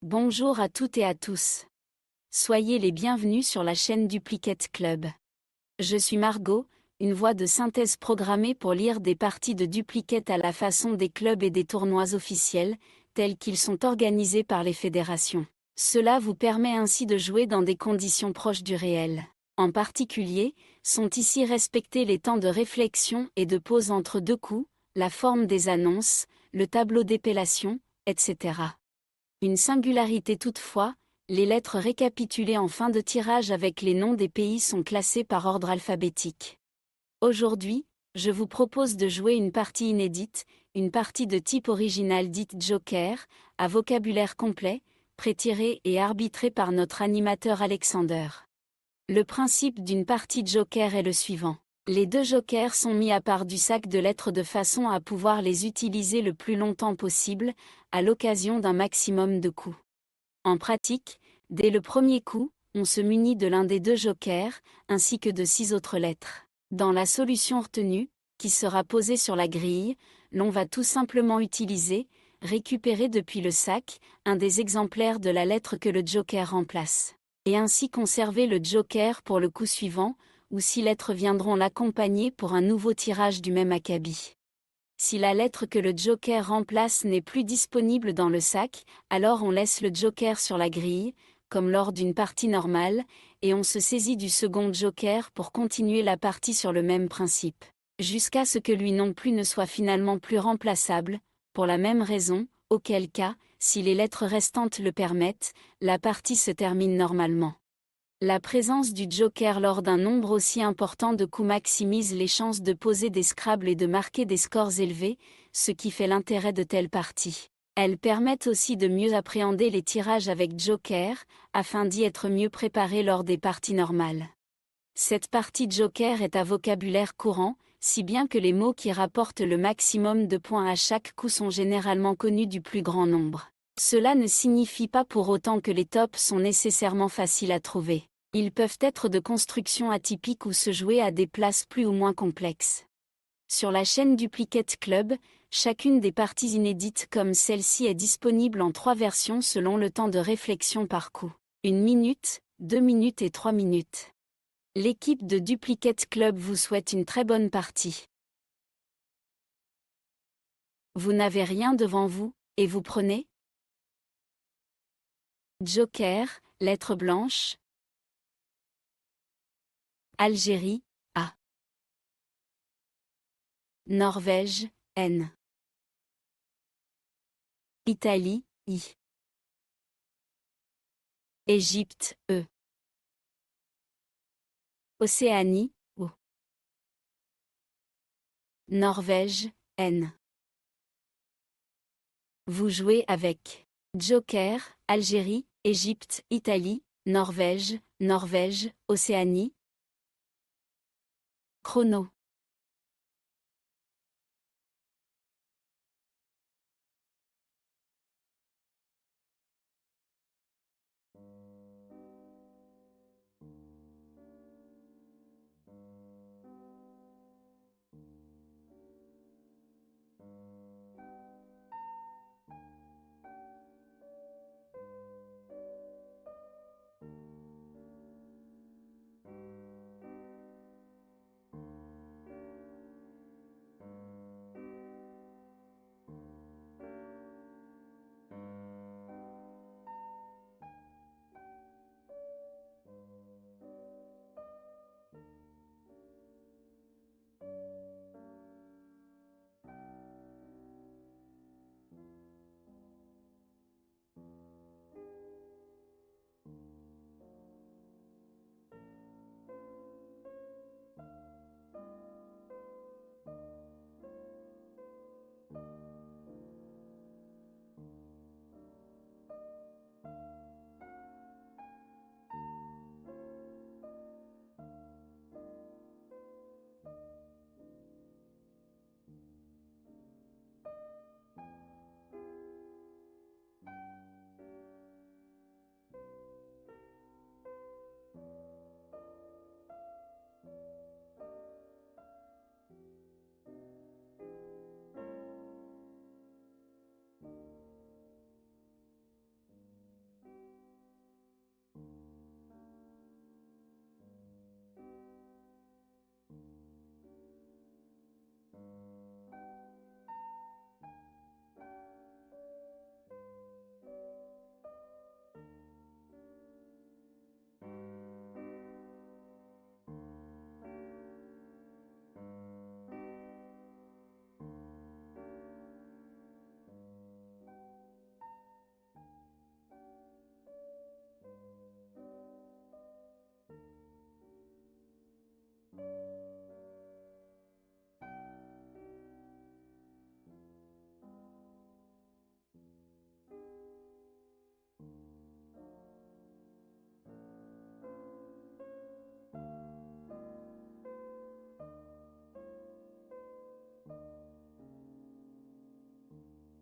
Bonjour à toutes et à tous. Soyez les bienvenus sur la chaîne Duplicate Club. Je suis Margot, une voix de synthèse programmée pour lire des parties de Duplicate à la façon des clubs et des tournois officiels, tels qu'ils sont organisés par les fédérations. Cela vous permet ainsi de jouer dans des conditions proches du réel. En particulier, sont ici respectés les temps de réflexion et de pause entre deux coups, la forme des annonces, le tableau d'épellation, etc. Une singularité toutefois, les lettres récapitulées en fin de tirage avec les noms des pays sont classées par ordre alphabétique. Aujourd'hui, je vous propose de jouer une partie inédite, une partie de type original dite Joker, à vocabulaire complet, pré-tiré et arbitré par notre animateur Alexander. Le principe d'une partie Joker est le suivant. Les deux jokers sont mis à part du sac de lettres de façon à pouvoir les utiliser le plus longtemps possible, à l'occasion d'un maximum de coups. En pratique, dès le premier coup, on se munit de l'un des deux jokers, ainsi que de 6 autres lettres. Dans la solution retenue, qui sera posée sur la grille, l'on va tout simplement utiliser, récupérer depuis le sac, un des exemplaires de la lettre que le joker remplace. Et ainsi conserver le joker pour le coup suivant, ou 6 lettres viendront l'accompagner pour un nouveau tirage du même acabit. Si la lettre que le joker remplace n'est plus disponible dans le sac, alors on laisse le joker sur la grille, comme lors d'une partie normale, et on se saisit du second joker pour continuer la partie sur le même principe, jusqu'à ce que lui non plus ne soit finalement plus remplaçable, pour la même raison, auquel cas, si les lettres restantes le permettent, la partie se termine normalement. La présence du joker lors d'un nombre aussi important de coups maximise les chances de poser des Scrabble et de marquer des scores élevés, ce qui fait l'intérêt de telles parties. Elles permettent aussi de mieux appréhender les tirages avec joker, afin d'y être mieux préparé lors des parties normales. Cette partie joker est à vocabulaire courant, si bien que les mots qui rapportent le maximum de points à chaque coup sont généralement connus du plus grand nombre. Cela ne signifie pas pour autant que les tops sont nécessairement faciles à trouver. Ils peuvent être de construction atypique ou se jouer à des places plus ou moins complexes. Sur la chaîne Duplicate Club, chacune des parties inédites comme celle-ci est disponible en 3 versions selon le temps de réflexion par coup. 1 minute, 2 minutes et 3 minutes. L'équipe de Duplicate Club vous souhaite une très bonne partie. Vous n'avez rien devant vous, et vous prenez Joker, lettre blanche. Algérie, A. Norvège, N. Italie, I. Égypte, E. Océanie, O. Norvège, N. Vous jouez avec Joker, Algérie, Égypte, Italie, Norvège, Océanie. Chrono.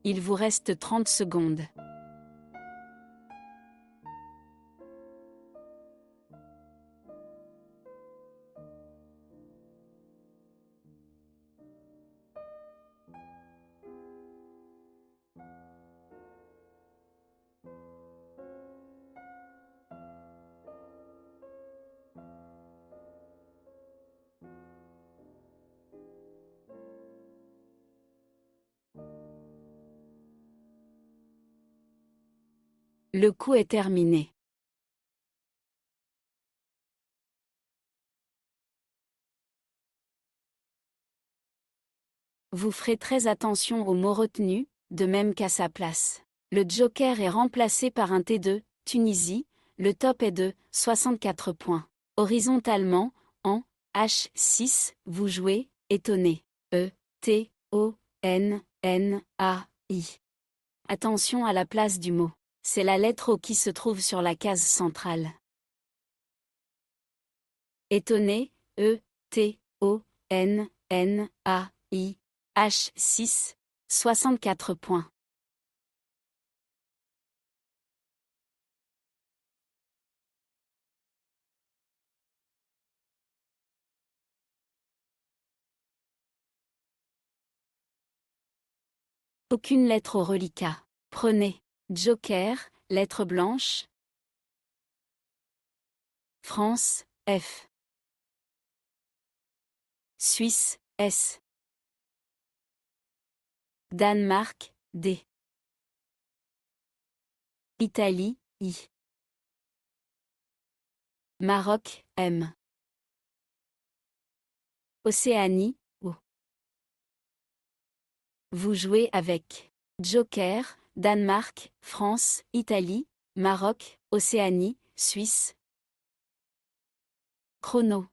Il vous reste 30 secondes. Le coup est terminé. Vous ferez très attention aux mots retenus, de même qu'à sa place. Le joker est remplacé par un T2, Tunisie, le top est de 64 points. Horizontalement, en H6, vous jouez, étonné. E, T, O, N, N, A, I. Attention à la place du mot. C'est la lettre O qui se trouve sur la case centrale. Étonné, E, T, O, N, N, A, I. H6, 64 points. Aucune lettre au reliquat. Prenez. Joker, lettre blanche. France, F. Suisse, S. Danemark, D. Italie, I. Maroc, M. Océanie, O. Vous jouez avec Joker, Danemark, France, Italie, Maroc, Océanie, Suisse. Chrono.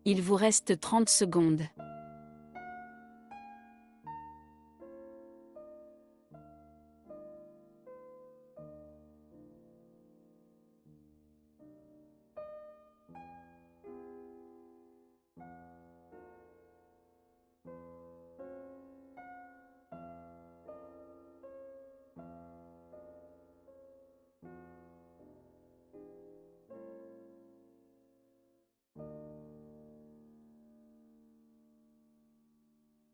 Il vous reste 30 secondes.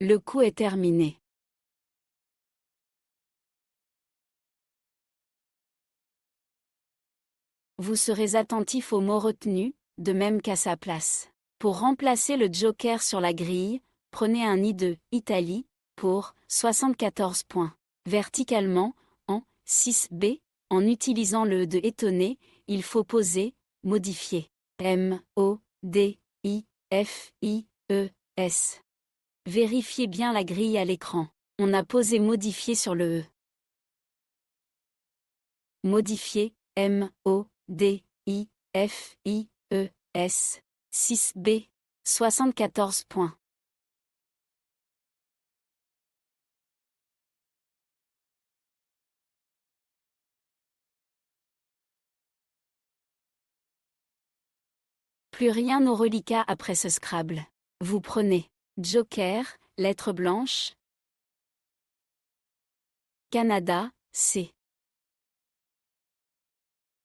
Le coup est terminé. Vous serez attentif aux mots retenus, de même qu'à sa place. Pour remplacer le joker sur la grille, prenez un i de Italie pour 74 points. Verticalement, en 6B, en utilisant le de étonné, il faut poser, modifier. M, O, D, I, F, I, E, S. Vérifiez bien la grille à l'écran. On a posé modifier sur le E. Modifier, M, O, D, I, F, I, E, S. 6B. 74 points. Plus rien au reliquat après ce Scrabble. Vous prenez Joker, lettre blanche. Canada, C.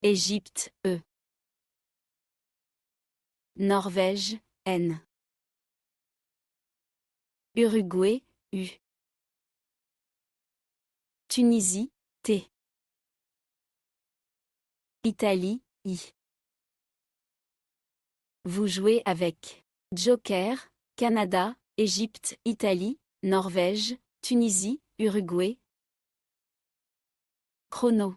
Égypte, E. Norvège, N. Uruguay, U. Tunisie, T. Italie, I. Vous jouez avec Joker, Canada, Égypte, Italie, Norvège, Tunisie, Uruguay. Chrono.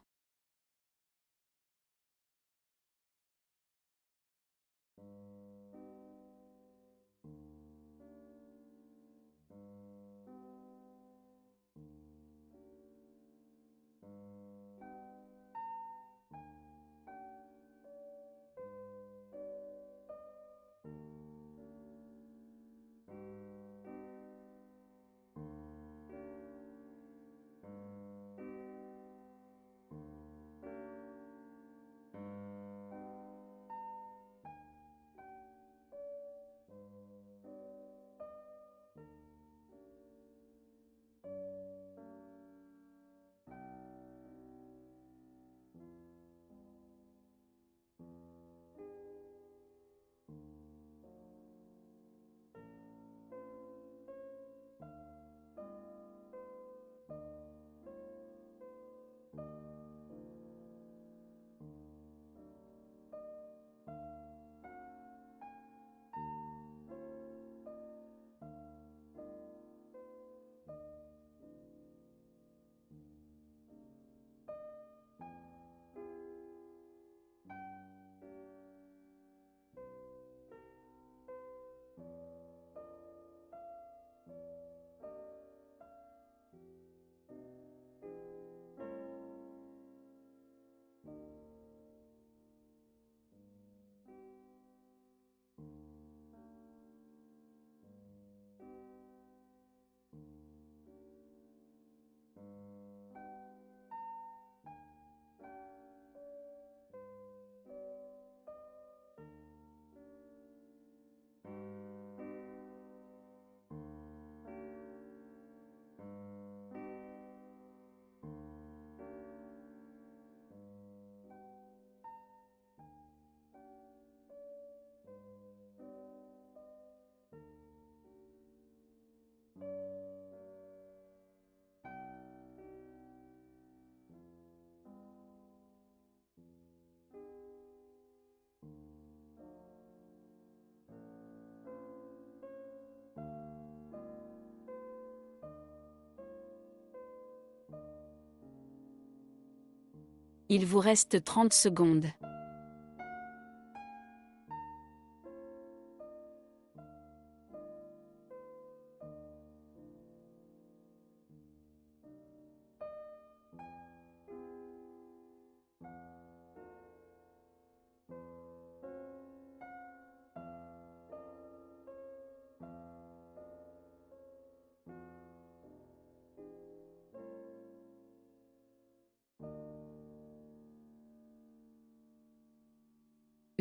Il vous reste 30 secondes.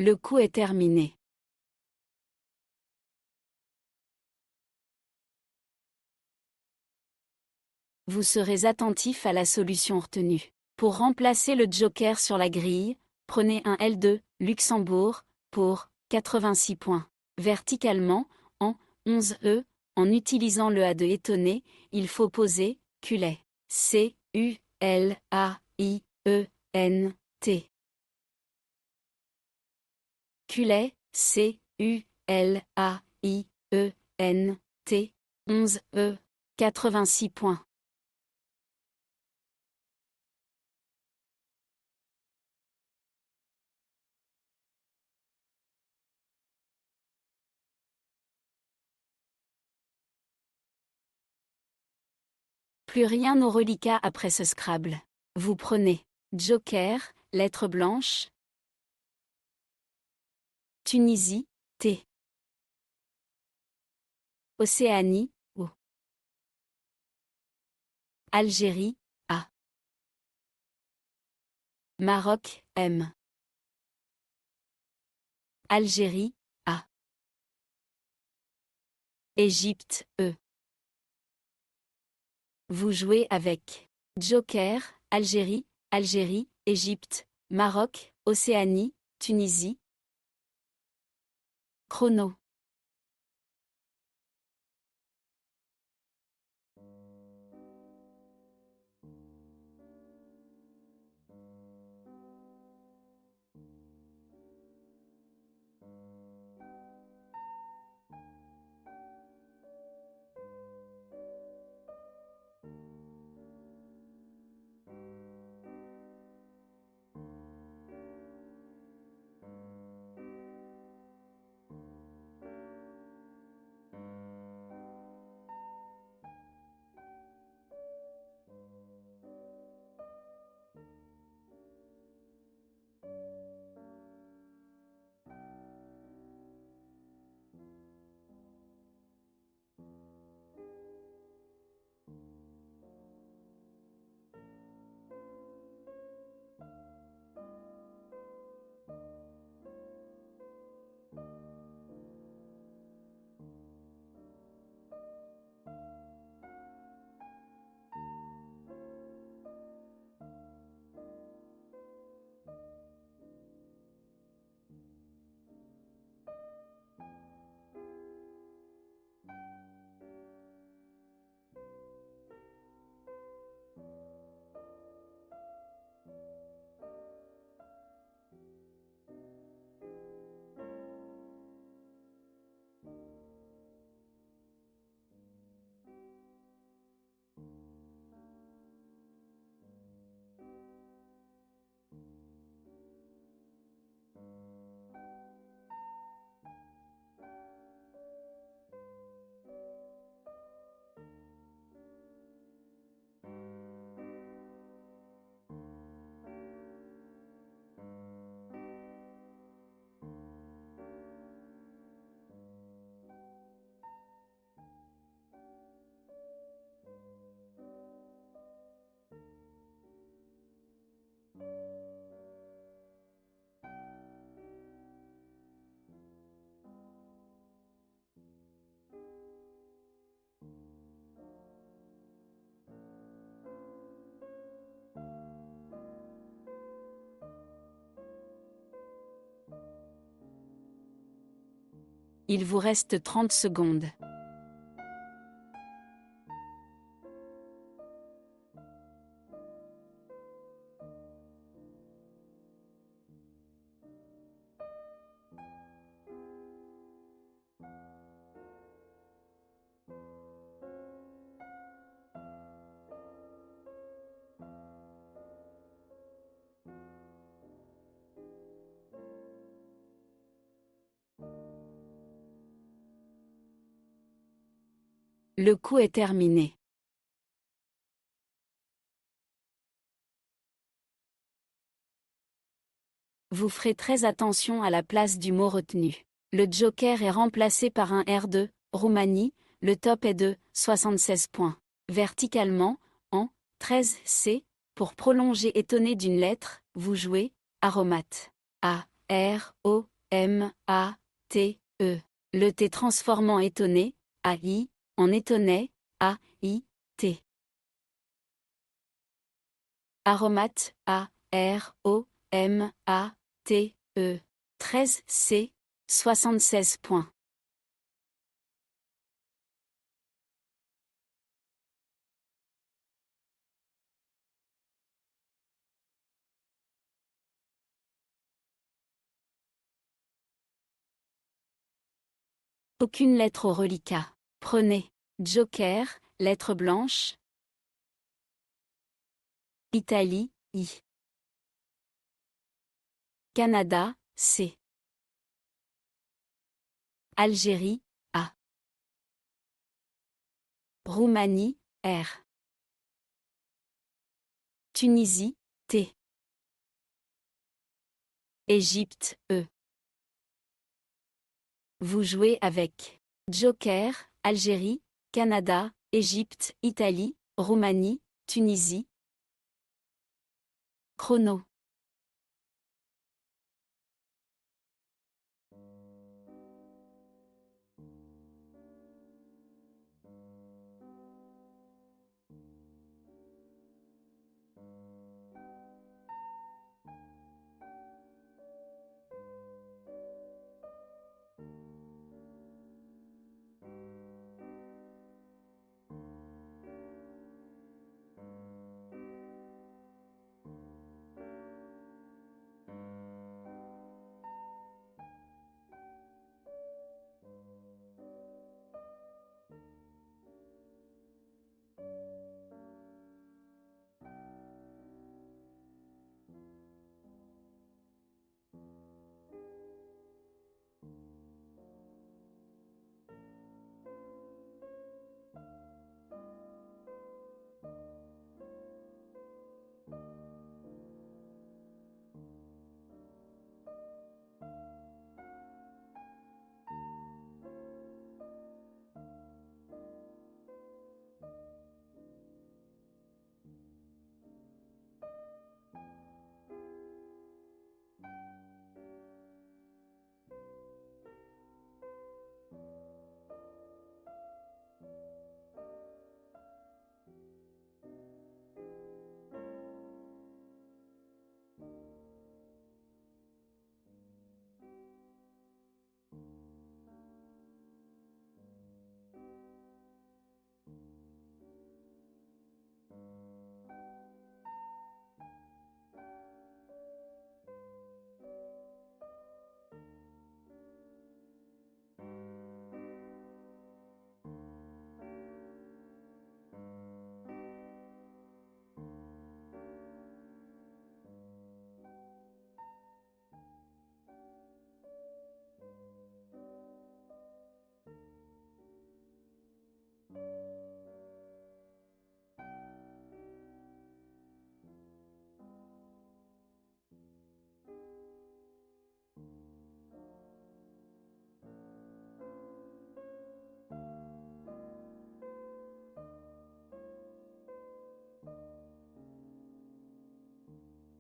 Le coup est terminé. Vous serez attentif à la solution retenue. Pour remplacer le joker sur la grille, prenez un L2, Luxembourg, pour 86 points. Verticalement, en 11E, En utilisant le A de étonné, il faut poser culet. C-U-L-A-I-E-N-T. Culet, C-U-L-A-I-E-N-T. 11 E. 86 points. Plus rien au reliquat après ce Scrabble. Vous prenez Joker, lettre blanche. Tunisie, T. Océanie, O. Algérie, A. Maroc, M. Algérie, A. Égypte, E. Vous jouez avec Joker, Algérie, Algérie, Égypte, Maroc, Océanie, Tunisie. Chrono. Il vous reste 30 secondes. Le coup est terminé. Vous ferez très attention à la place du mot retenu. Le joker est remplacé par un R2, Roumanie, le top est de 76 points. Verticalement, en 13C, pour prolonger étonné d'une lettre, vous jouez aromate. A, R, O, M, A, T, E. Le T transformant étonné, AI, en étonnet, A, I, T. Aromate, A, R, O, M, A, T, E. 13C, 76 points. Aucune lettre au reliquat. Prenez. Joker, lettre blanche. Italie, I. Canada, C. Algérie, A. Roumanie, R. Tunisie, T. Égypte, E. Vous jouez avec Joker, Algérie, Canada, Égypte, Italie, Roumanie, Tunisie. Chrono.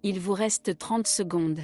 Il vous reste 30 secondes.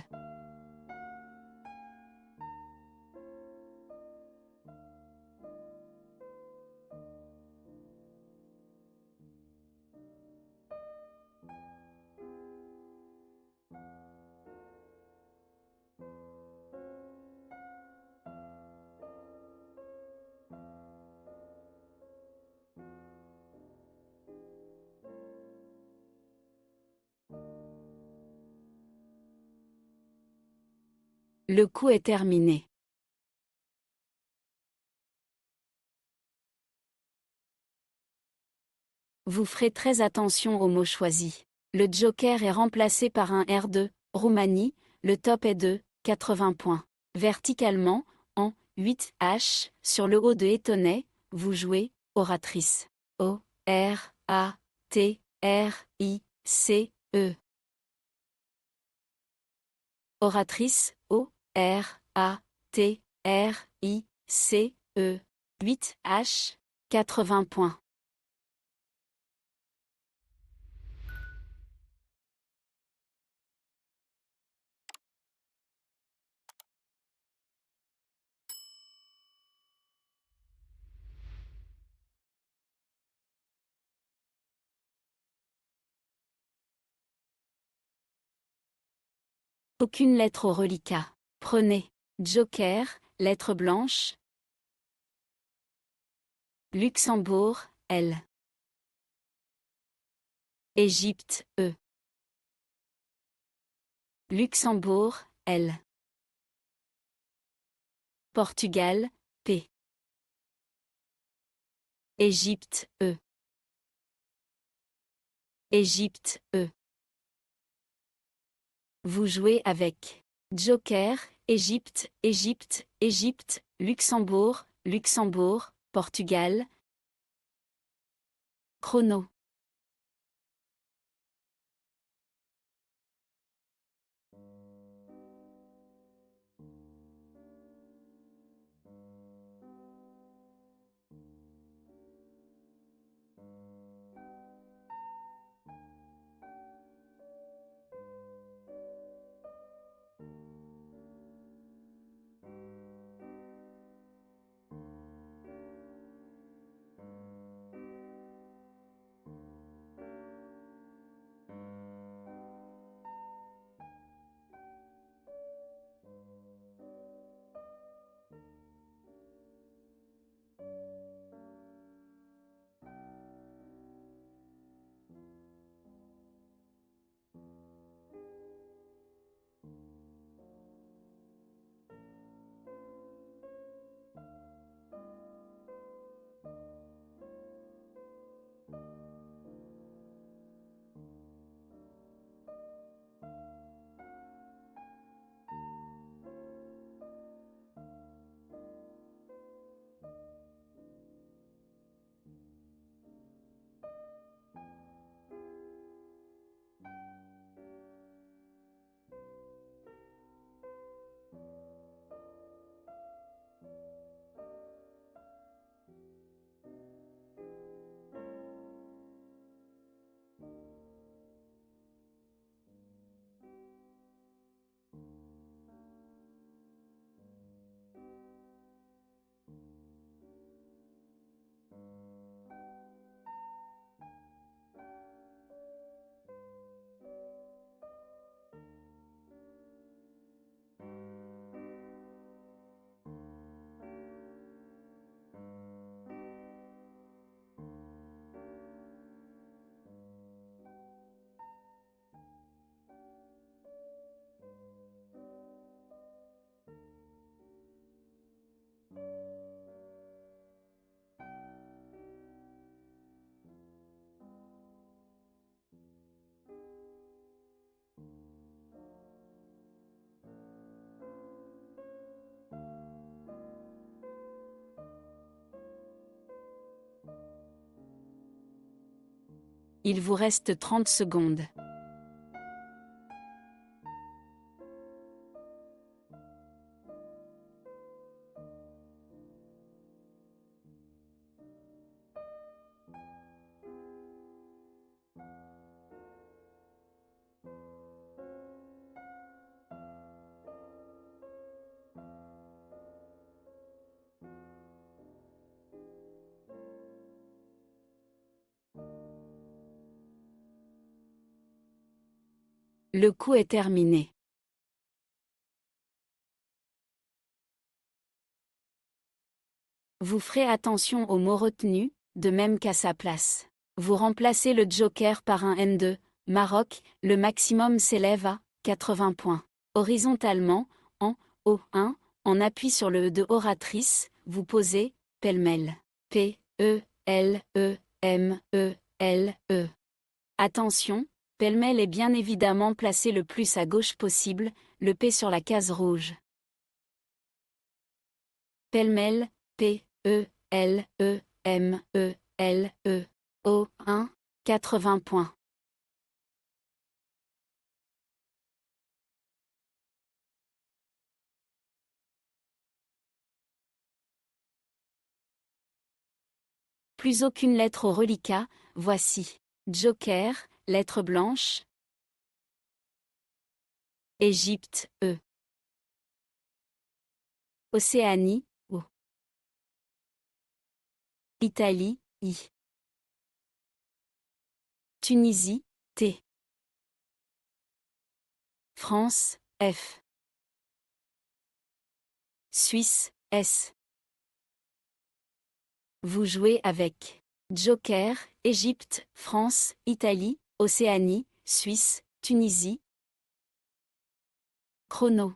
Le coup est terminé. Vous ferez très attention aux mots choisis. Le joker est remplacé par un R2, Roumanie, le top est de 80 points. Verticalement, en 8H, sur le haut de Étonnet, vous jouez oratrice. O, R, A, T, R, I, C, E. Oratrice, O, R, A, T, R, I, C, E. 8H, 80 points. Aucune lettre au reliquat. Prenez. Joker, lettre blanche. Luxembourg, L. Égypte, E. Luxembourg, L. Portugal, P. Égypte, E. Égypte, E. Vous jouez avec Joker, Égypte, Égypte, Égypte, Luxembourg, Luxembourg, Portugal. Chrono. Il vous reste 30 secondes. Le coup est terminé. Vous ferez attention aux mots retenus, de même qu'à sa place. Vous remplacez le joker par un N2, Maroc, le maximum s'élève à 80 points. Horizontalement, en O1, en appui sur le E de oratrice, vous posez, pêle-mêle. P, E, L, E, M, E, L, E. Attention, pêle-mêle est bien évidemment placé le plus à gauche possible, le P sur la case rouge. Pêle-mêle, P, E, L, E, M, E, L, E. O, 1, 80 points. Plus aucune lettre au reliquat, voici. Joker, lettre blanche. Égypte, E. Océanie, O. Italie, I. Tunisie, T. France, F. Suisse, S. Vous jouez avec Joker, Égypte, France, Italie, Océanie, Suisse, Tunisie. Chrono.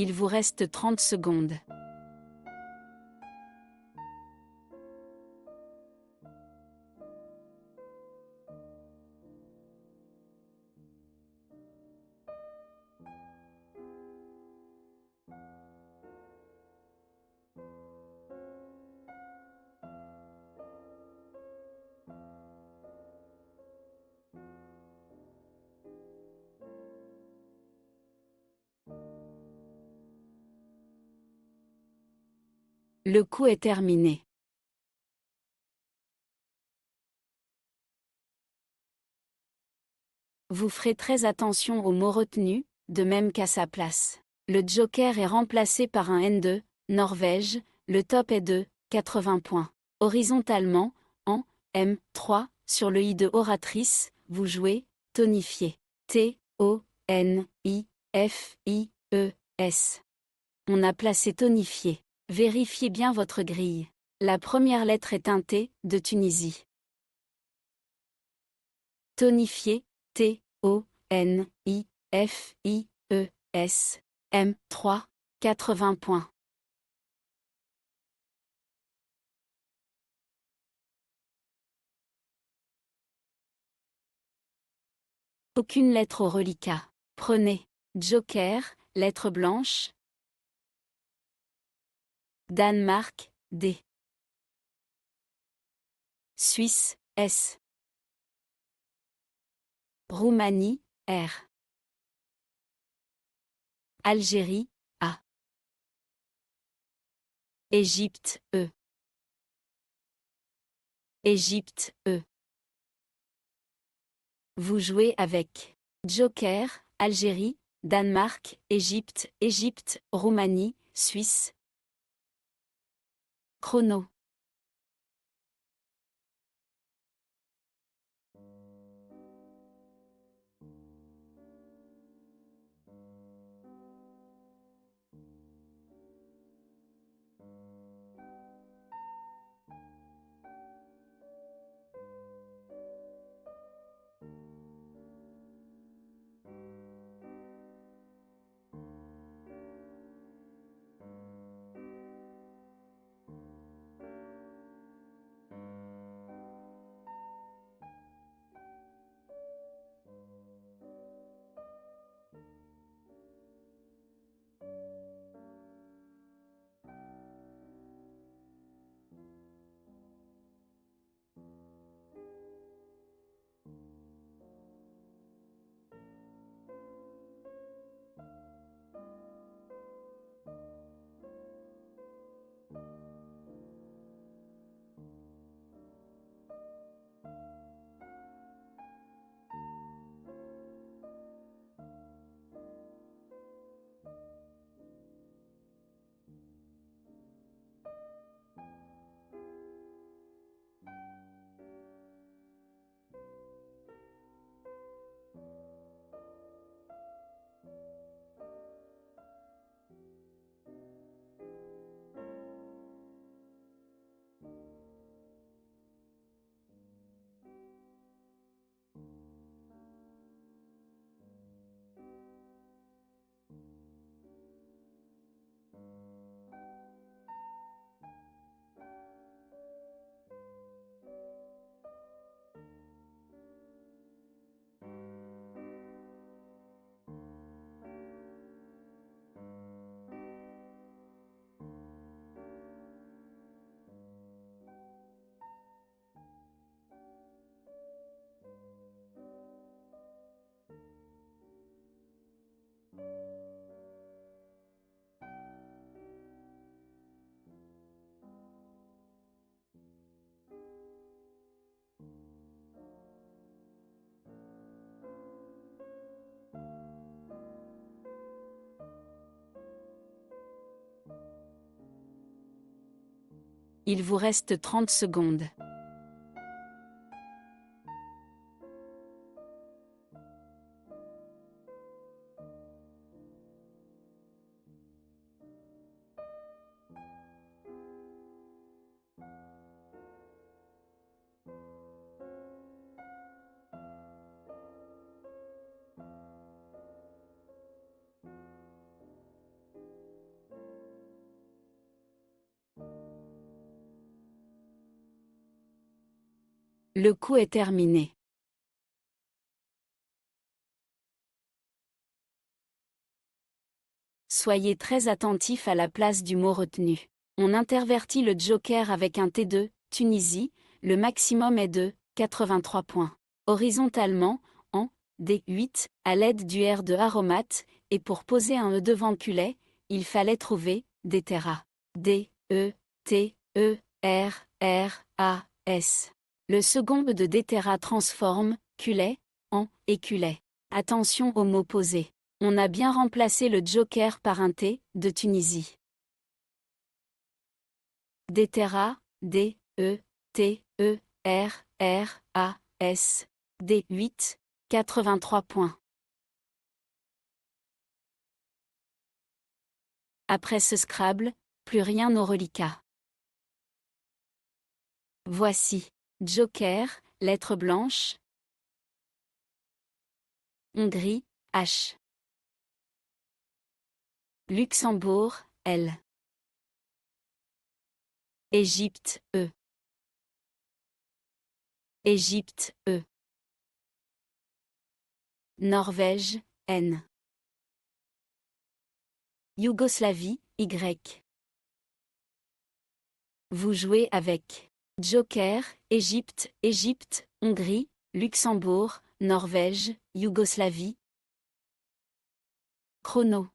Il vous reste 30 secondes. Le coup est terminé. Vous ferez très attention aux mots retenus, de même qu'à sa place. Le joker est remplacé par un N2, Norvège, le top est de 80 points. Horizontalement, en M3, sur le I de oratrice, vous jouez tonifié. T-O-N-I-F-I-E-S. On a placé tonifié. Vérifiez bien votre grille. La première lettre est un T, de Tunisie. Tonifié, T-O-N-I-F-I-E-S, M3, 80 points. Aucune lettre au reliquat. Prenez. Joker, lettre blanche. Danemark, D. Suisse, S. Roumanie, R. Algérie, A. Égypte, E. Égypte, E. Vous jouez avec Joker, Algérie, Danemark, Égypte, Égypte, Roumanie, Suisse. Chrono. Il vous reste 30 secondes. Le coup est terminé. Soyez très attentif à la place du mot retenu. On intervertit le joker avec un T2, Tunisie, le maximum est de 83 points. Horizontalement, en D8, à l'aide du R de aromate, et pour poser un E devant Culet, il fallait trouver déterra. D, E, T, E, R, R, A, S. Le second E de déterra transforme Culet en éculet. Attention aux mots posés. On a bien remplacé le joker par un T, de Tunisie. Déterra, D, E, T, E, R, R, A, S, D, 8, 83 points. Après ce Scrabble, plus rien au reliquat. Voici. Joker, lettre blanche. Hongrie, H. Luxembourg, L. Égypte, E. Égypte, E. Norvège, N. Yougoslavie, Y. Vous jouez avec Joker, Égypte, Égypte, Hongrie, Luxembourg, Norvège, Yougoslavie. Chrono.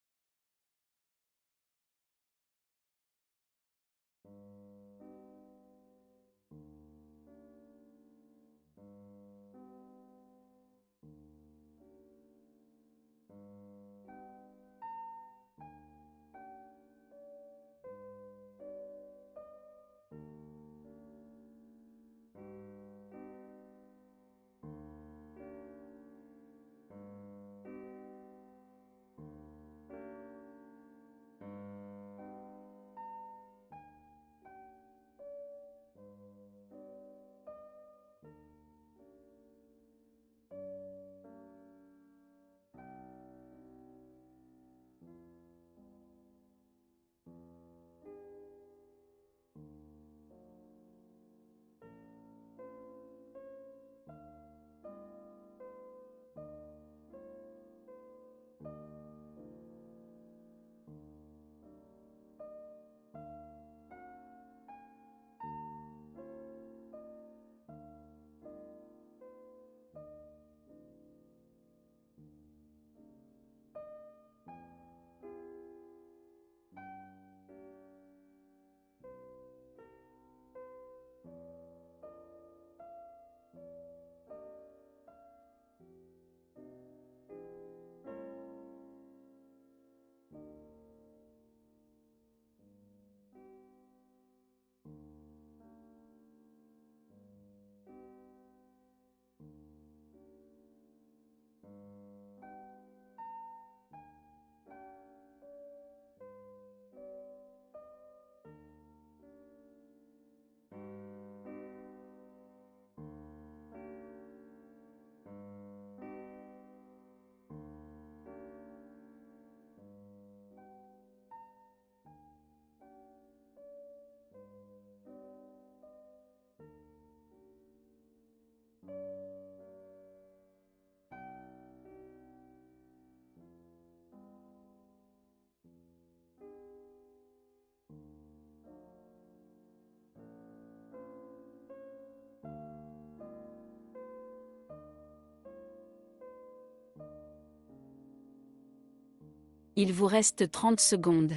Il vous reste 30 secondes.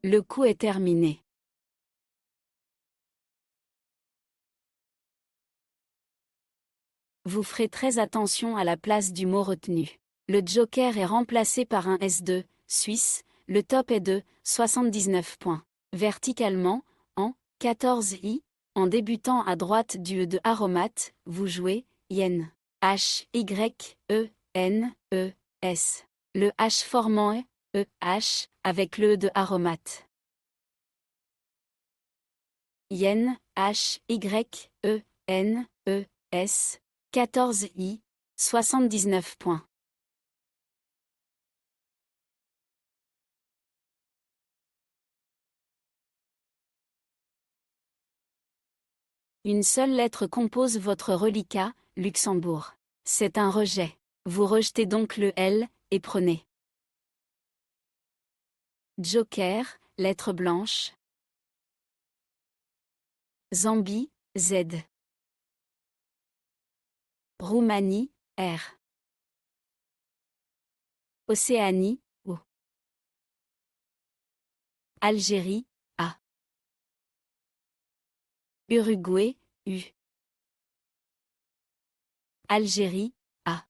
Le coup est terminé. Vous ferez très attention à la place du mot retenu. Le joker est remplacé par un S2, Suisse, le top est de 79 points. Verticalement, en 14i, En débutant à droite du E de aromate, vous jouez yen. H, Y, E, N, E, S. Le H formant E, H, avec le E de aromate. Yen, H, Y, E, N, E, S. 14 I. 79 points. Une seule lettre compose votre reliquat, Luxembourg. C'est un rejet. Vous rejetez donc le L, et prenez. Joker, lettre blanche. Zambie, Z. Roumanie, R. Océanie, O. Algérie, A. Uruguay, U. Algérie, A.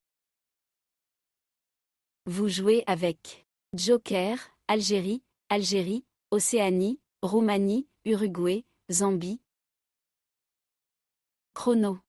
Vous jouez avec Joker, Algérie, Algérie, Océanie, Roumanie, Uruguay, Zambie. Chrono.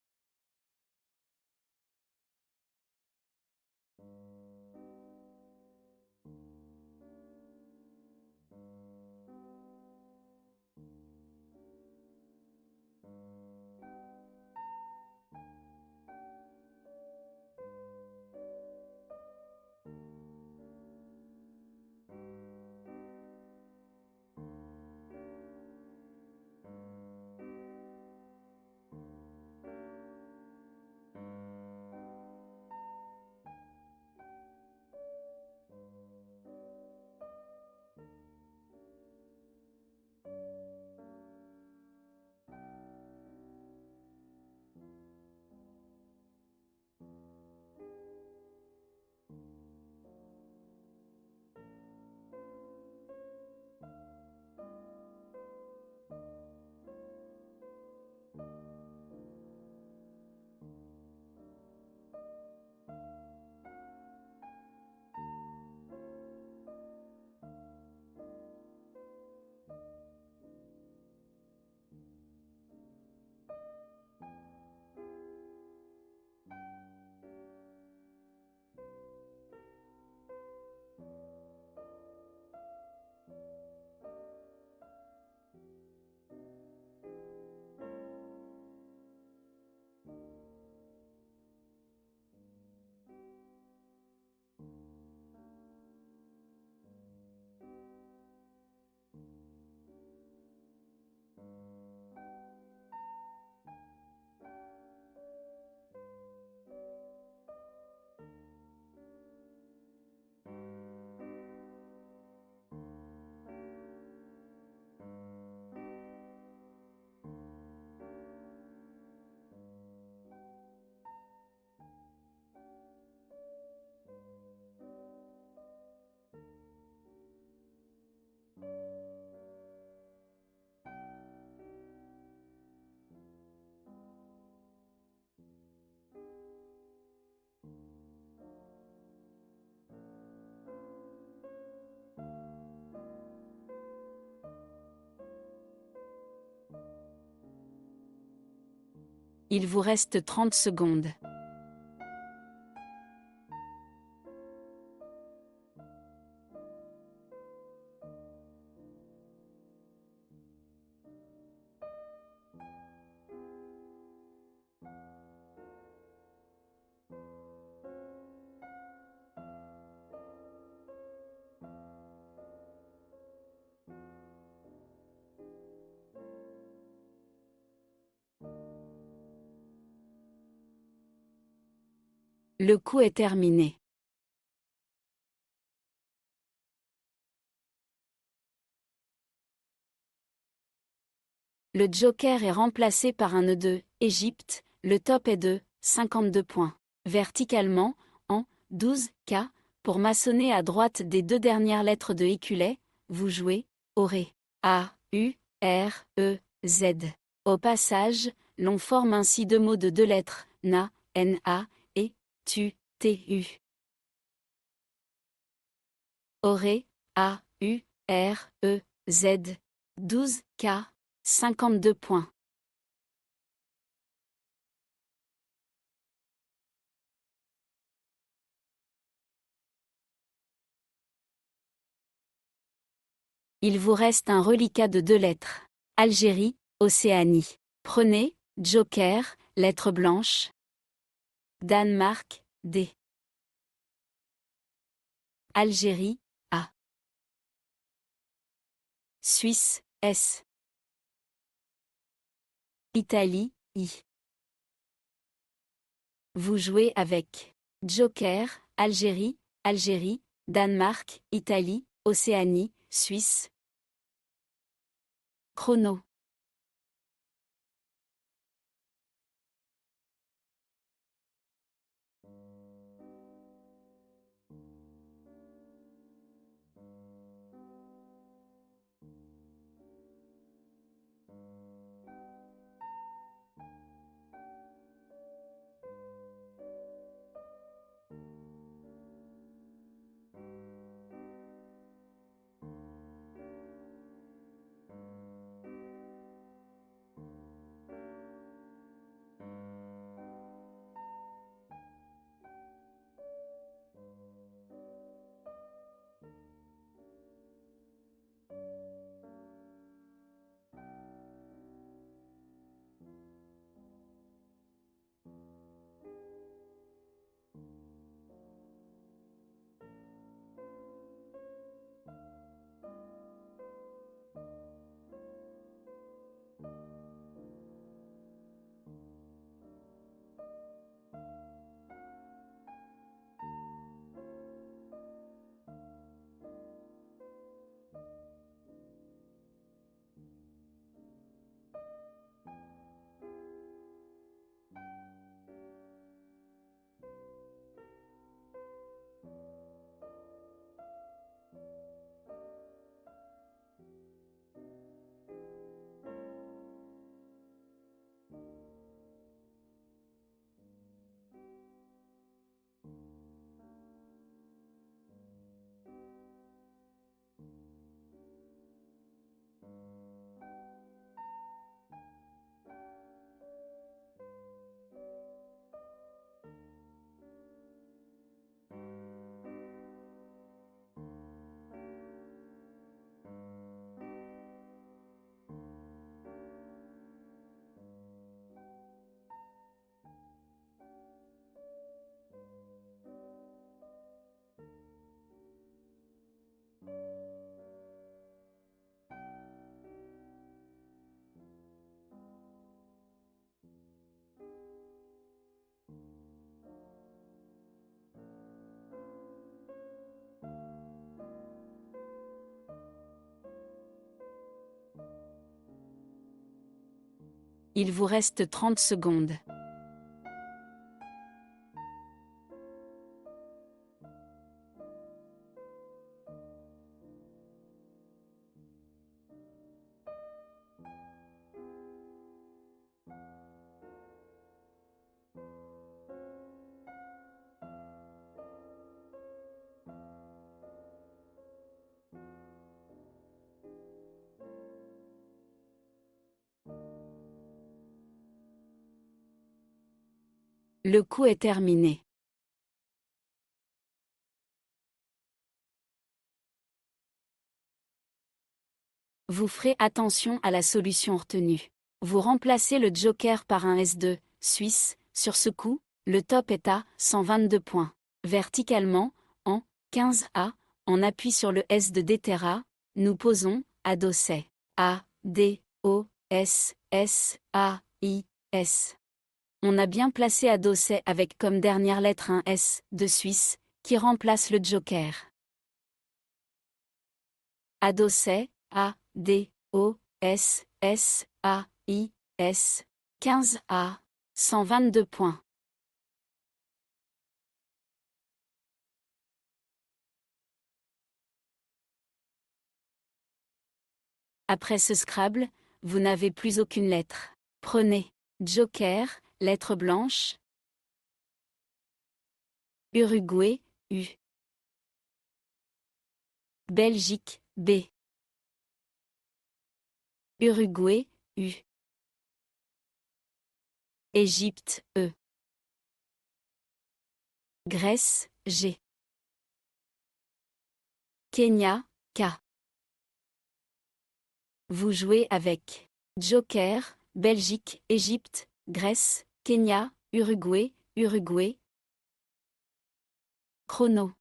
Il vous reste 30 secondes. Le coup est terminé. Le joker est remplacé par un nœud de Égypte, le top est de 52 points. Verticalement, en 12K, pour maçonner à droite des deux dernières lettres de éculet, vous jouez Auré. A, U, R, E, Z. Au passage, l'on forme ainsi deux mots de deux lettres, Na, Na, et Tu, Tu. Auré, A, U, R, E, Z. 12K, 52 points. Il vous reste un reliquat de 2 lettres. Algérie, Océanie. Prenez, Joker, lettre blanche. Danemark, D. Algérie, A. Suisse, S. Italie, I. Vous jouez avec Joker, Algérie, Algérie, Danemark, Italie, Océanie, Suisse. Chrono. Il vous reste 30 secondes. Le coup est terminé. Vous ferez attention à la solution retenue. Vous remplacez le joker par un S2, suisse. Sur ce coup, le top est à 122 points. Verticalement, en 15A, on appuie sur le S de Déterra, nous posons, adossé. A, D, O, S, S, A, I, S. On a bien placé adossé avec comme dernière lettre un S, de Suisse, qui remplace le joker. Adossé, A, D, O, S, S, A, I, S, 15A, 122 points. Après ce Scrabble, vous n'avez plus aucune lettre. Prenez Joker, lettre blanche. Uruguay, U. Belgique, B. Uruguay, U. Égypte, E. Grèce, G. Kenya, K. Vous jouez avec Joker, Belgique, Égypte, Grèce, Kenya, Uruguay, Uruguay. Chrono.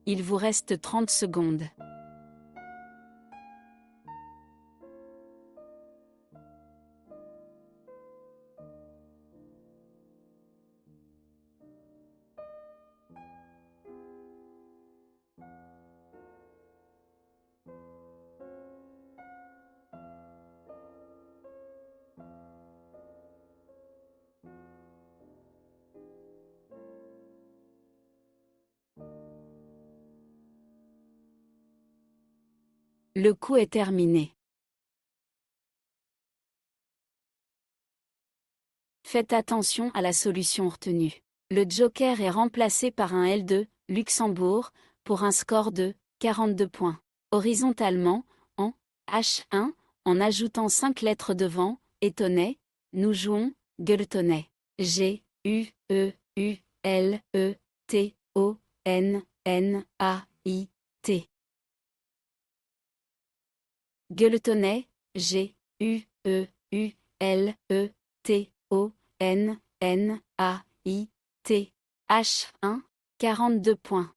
Il vous reste 30 secondes. Le coup est terminé. Faites attention à la solution retenue. Le joker est remplacé par un L2, Luxembourg, pour un score de 42 points. Horizontalement, en H1, en ajoutant 5 lettres devant, étonné, nous jouons gueuletonnet. G, U, E, U, L, E, T, O, N, N, A, I, T. Gueuletonnet, G, U, E, U, L, E, T, O, N, N, A, I, T. H1, 42 points.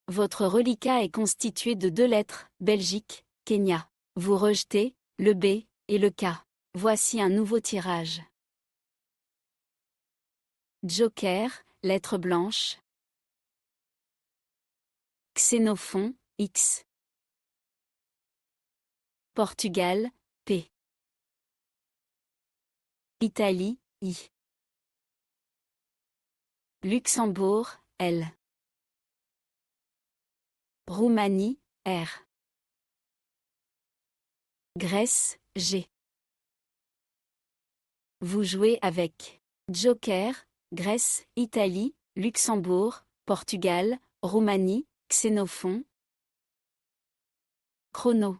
Votre reliquat est constitué de 2 lettres, Belgique, Kenya. Vous rejetez le B et le K. Voici un nouveau tirage. Joker, lettre blanche. Xénophon, X. Portugal, P. Italie, I. Luxembourg, L. Roumanie, R. Grèce, G. Vous jouez avec Joker, Grèce, Italie, Luxembourg, Portugal, Roumanie, Xénophon. Chrono.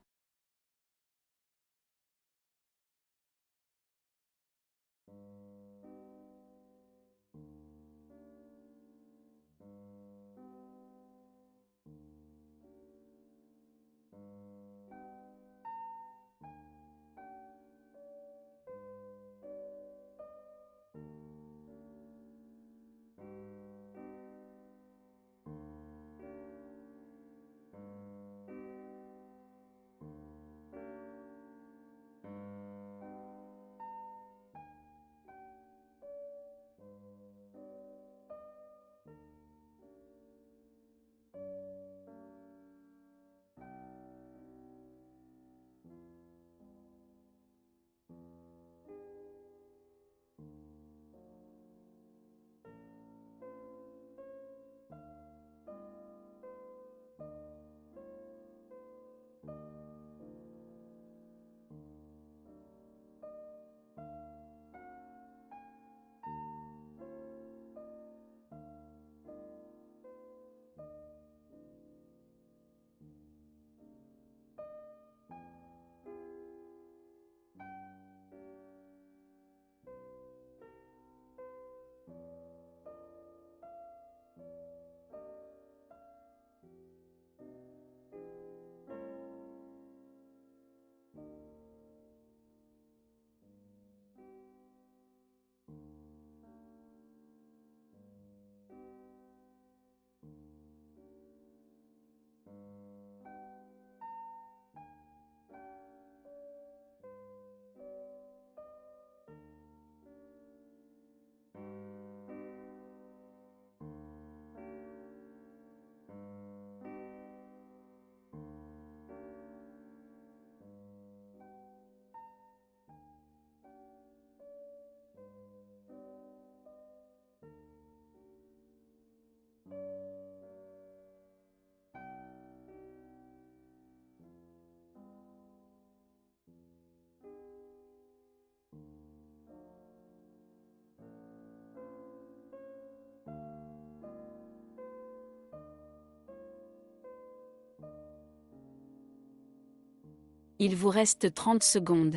Il vous reste 30 secondes.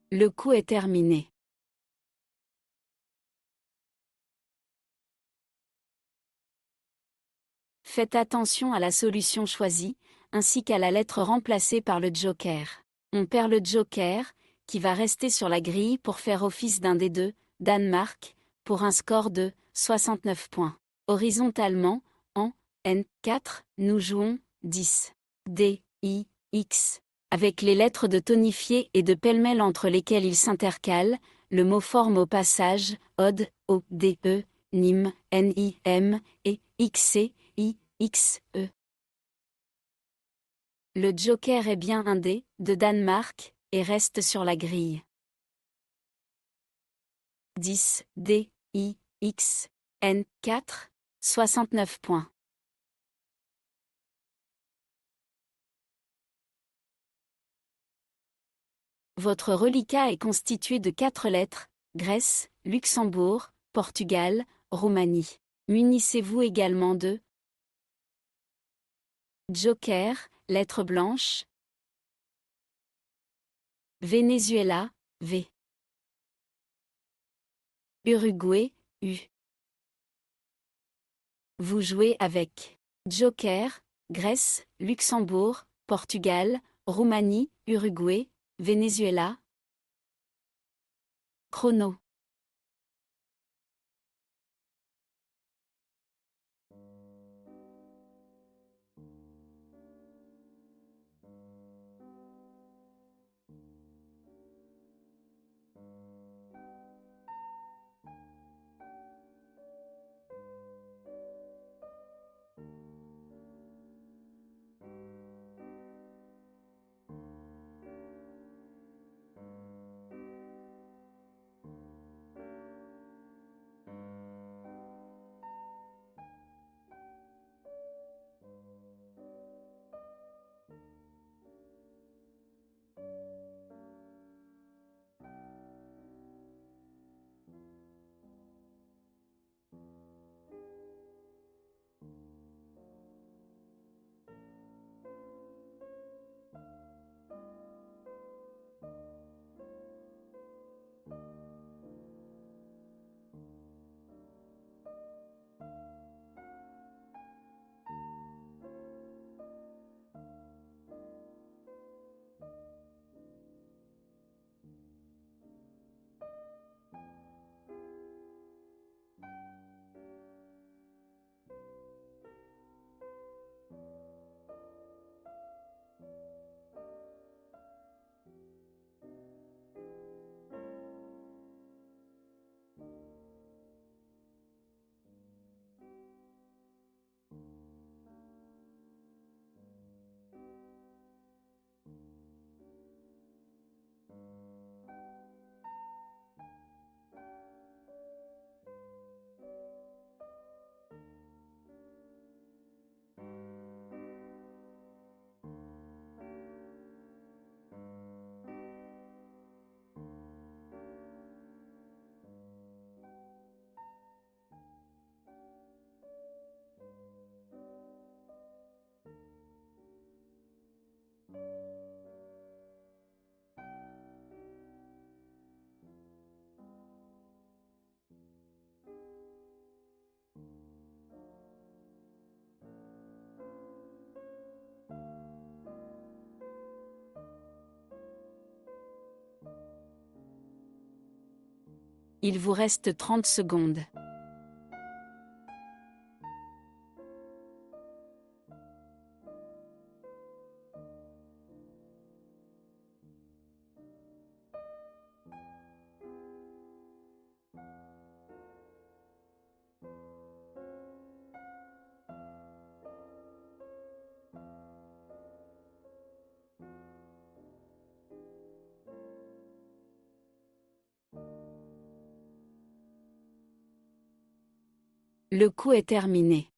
Le coup est terminé. Faites attention à la solution choisie, ainsi qu'à la lettre remplacée par le joker. On perd le joker, qui va rester sur la grille pour faire office d'un des deux, Danemark, pour un score de 69 points. Horizontalement, en N4, nous jouons 10. D, I, X. Avec les lettres de tonifié et de pêle-mêle entre lesquelles ils s'intercalent, le mot forme au passage OD, O, D, E, NIM, N, I, M, et XC, I, X, E. Le joker est bien un dé, de Danemark, et reste sur la grille. 10, D, I, X, N, 4, 69 points. Votre reliquat est constitué de 4 lettres, Grèce, Luxembourg, Portugal, Roumanie. Munissez-vous également de joker, lettre blanche, Venezuela, V. Uruguay, U. Vous jouez avec joker, Grèce, Luxembourg, Portugal, Roumanie, Uruguay, Venezuela. Chrono. Il vous reste 30 secondes. Le coup est terminé.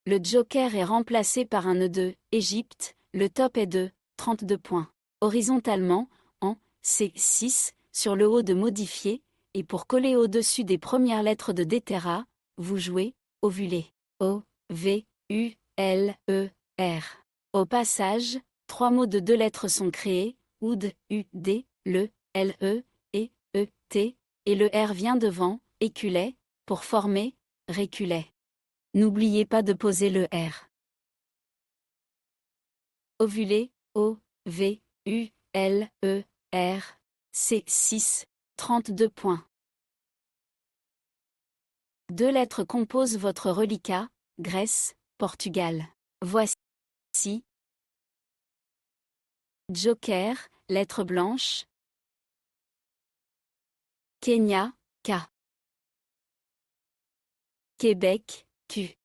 Le joker est remplacé par un nœud de Égypte, le top est de 32 points. Horizontalement, en C6, sur le haut de modifier, et pour coller au-dessus des premières lettres de Déterra, vous jouez ovulé. O, V, U, L, E, R. Au passage, 3 mots de 2 lettres sont créés, oud, U, D, le, L, E, T, et le R vient devant, éculé, pour former, réculé. N'oubliez pas de poser le R. Ovulé, O, V, U, L, E, R, C6, 32 points. 2 lettres composent votre reliquat, Grèce, Portugal. Voici. Joker, lettre blanche. Kenya, K. Québec, Q.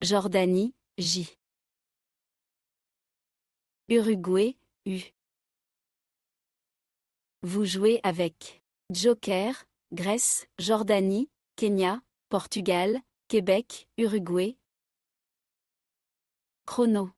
Jordanie, J. Uruguay, U. Vous jouez avec Joker, Grèce, Jordanie, Kenya, Portugal, Québec, Uruguay. Chrono.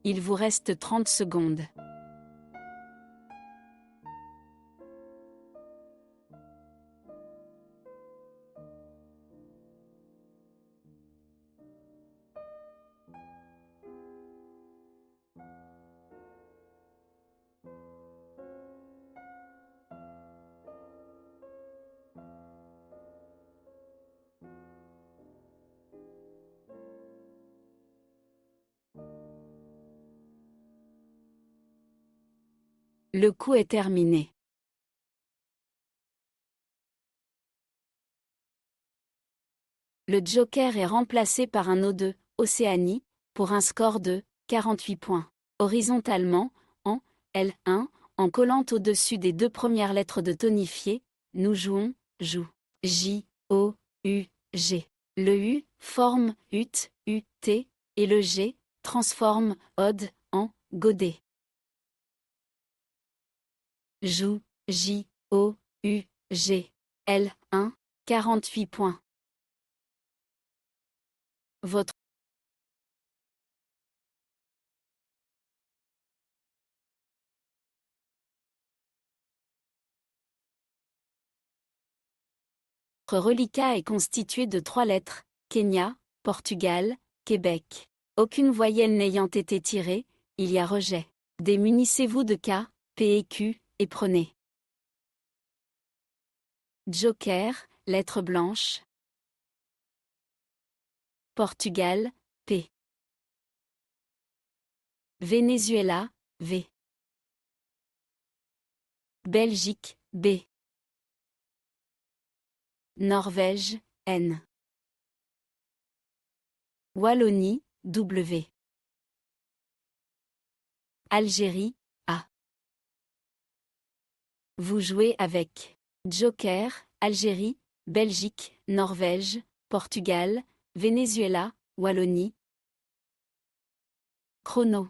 Il vous reste 30 secondes. Le coup est terminé. Le joker est remplacé par un nœud de Océanie, pour un score de 48 points. Horizontalement, en L1, en collant au-dessus des 2 premières lettres de tonifié, nous jouons, joue. J, O, U, G. Le U forme UT, UT, et le G transforme OD en godet. Joue, J, O, U, G, L, 1, 48 points. Votre reliquat est constitué de 3 lettres, Kenya, Portugal, Québec. Aucune voyelle n'ayant été tirée, il y a rejet. Démunissez-vous de K, P et Q, et prenez. Joker, lettre blanche. Portugal, P. Venezuela, V. Belgique, B. Norvège, N. Wallonie, W. Algérie, A. Vous jouez avec Joker, Algérie, Belgique, Norvège, Portugal, Venezuela, Wallonie. Chrono.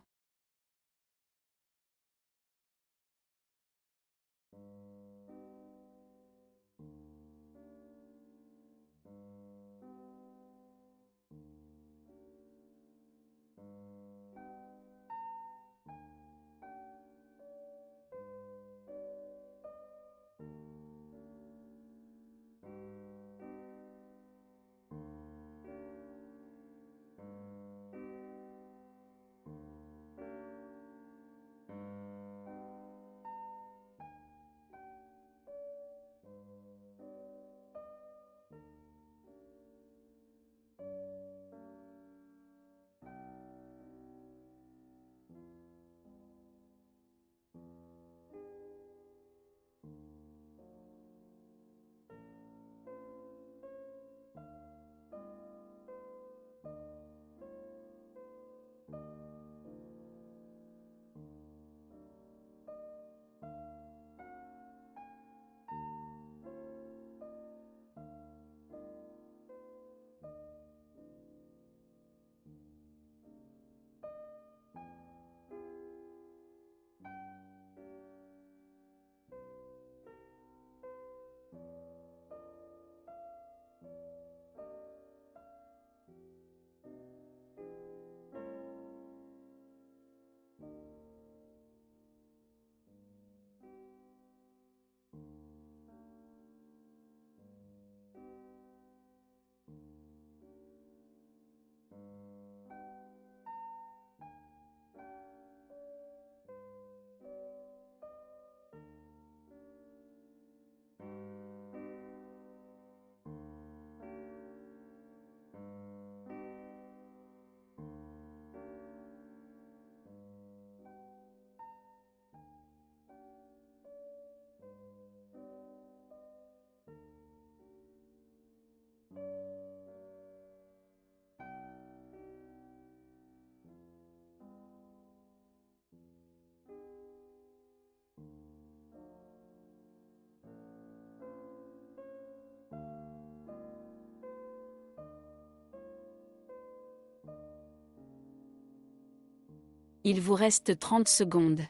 Il vous reste 30 secondes.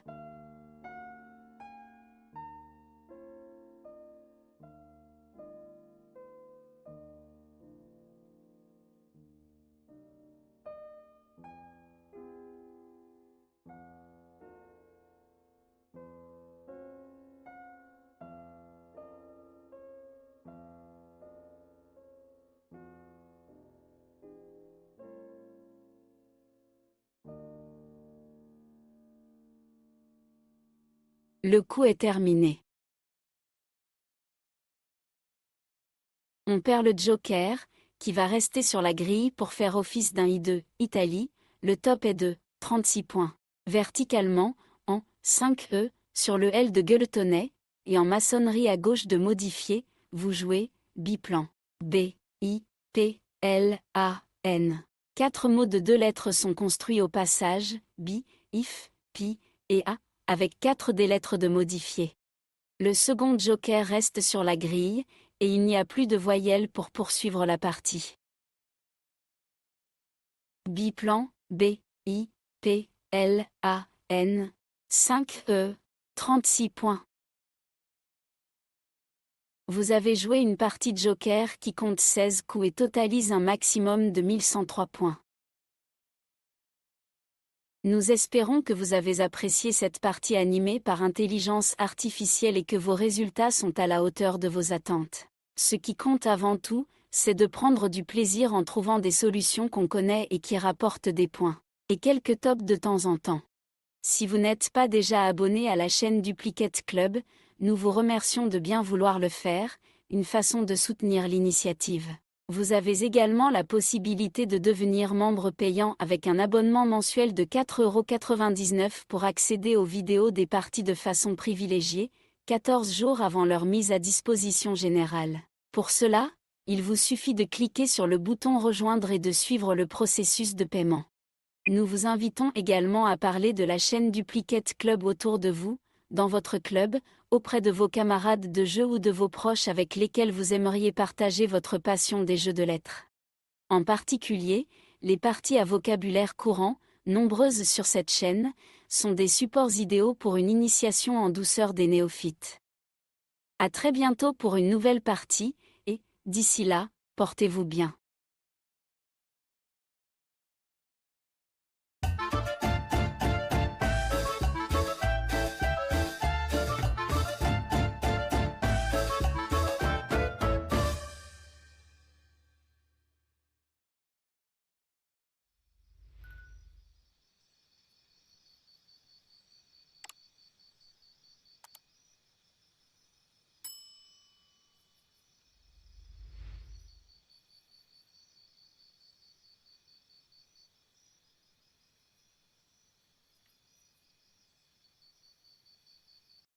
Le coup est terminé. On perd le joker, qui va rester sur la grille pour faire office d'un I2, Italie, le top est de 36 points. Verticalement, en 5E, sur le L de Gueuletonnet, et en maçonnerie à gauche de modifier, vous jouez biplan. B, I, P, L, A, N. 4 mots de 2 lettres sont construits au passage, bi, if, pi, et a, avec 4 des lettres de modifier. Le second joker reste sur la grille, et il n'y a plus de voyelles pour poursuivre la partie. Biplan, B, I, P, L, A, N. 5E, 36 points. Vous avez joué une partie de Joker qui compte 16 coups et totalise un maximum de 1103 points. Nous espérons que vous avez apprécié cette partie animée par intelligence artificielle et que vos résultats sont à la hauteur de vos attentes. Ce qui compte avant tout, c'est de prendre du plaisir en trouvant des solutions qu'on connaît et qui rapportent des points. Et quelques tops de temps en temps. Si vous n'êtes pas déjà abonné à la chaîne Duplicate Club, nous vous remercions de bien vouloir le faire, une façon de soutenir l'initiative. Vous avez également la possibilité de devenir membre payant avec un abonnement mensuel de 4,99 € pour accéder aux vidéos des parties de façon privilégiée, 14 jours avant leur mise à disposition générale. Pour cela, il vous suffit de cliquer sur le bouton Rejoindre et de suivre le processus de paiement. Nous vous invitons également à parler de la chaîne Duplicate Club autour de vous, dans votre club, auprès de vos camarades de jeu ou de vos proches avec lesquels vous aimeriez partager votre passion des jeux de lettres. En particulier, les parties à vocabulaire courant, nombreuses sur cette chaîne, sont des supports idéaux pour une initiation en douceur des néophytes. À très bientôt pour une nouvelle partie, et, d'ici là, portez-vous bien.